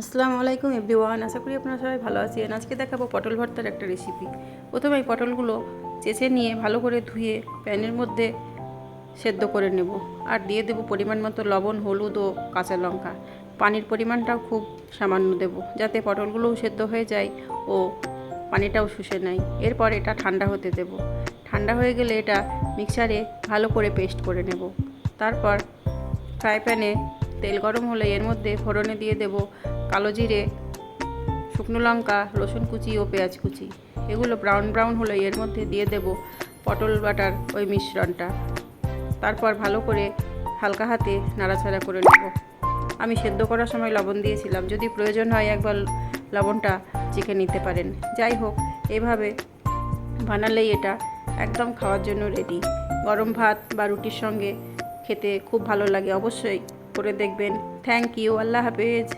আসসালামু আলাইকুম এভরিওয়ান, আশা করি আপনারা সবাই ভালো আছেন। আজকে দেখাবো পটল ভর্তার একটা রেসিপি। প্রথমে এই পটলগুলো চেঁচে নিয়ে ভালো করে ধুয়ে প্যানের মধ্যে সেদ্ধ করে নেব, আর দিয়ে দেব পরিমাণ মতো লবণ, হলুদ ও কাঁচা লঙ্কা। পানির পরিমাণটাও খুব সামান্য দেব, যাতে পটলগুলোও সেদ্ধ হয়ে যায় ও পানিটাও শুষে নেয়। এরপর এটা ঠান্ডা হতে দেব। ঠান্ডা হয়ে গেলে এটা মিক্সারে ভালো করে পেস্ট করে নেব। তারপর ফ্রাই প্যানে তেল গরম হলে এর মধ্যে ফোড়নে দিয়ে দেব কালো জিরে, শুকনো লঙ্কা, রসুন কুচি ও পেঁয়াজ কুচি। এগুলো ব্রাউন ব্রাউন হলে এর মধ্যে দিয়ে দেব পটল বাটার ওই মিশ্রণটা। তারপর ভালো করে হালকা হাতে নাড়াচাড়া করে নেব। আমি সেদ্ধ করার সময় লবণ দিয়েছিলাম, যদি প্রয়োজন হয় একবার লবণটা চেখে নিতে পারেন। যাই হোক, এভাবে বানালেই এটা একদম খাওয়ার জন্য রেডি। গরম ভাত বা রুটির সঙ্গে খেতে খুব ভালো লাগে। অবশ্যই করে দেখবেন। Thank you. আল্লাহ হাফেজ।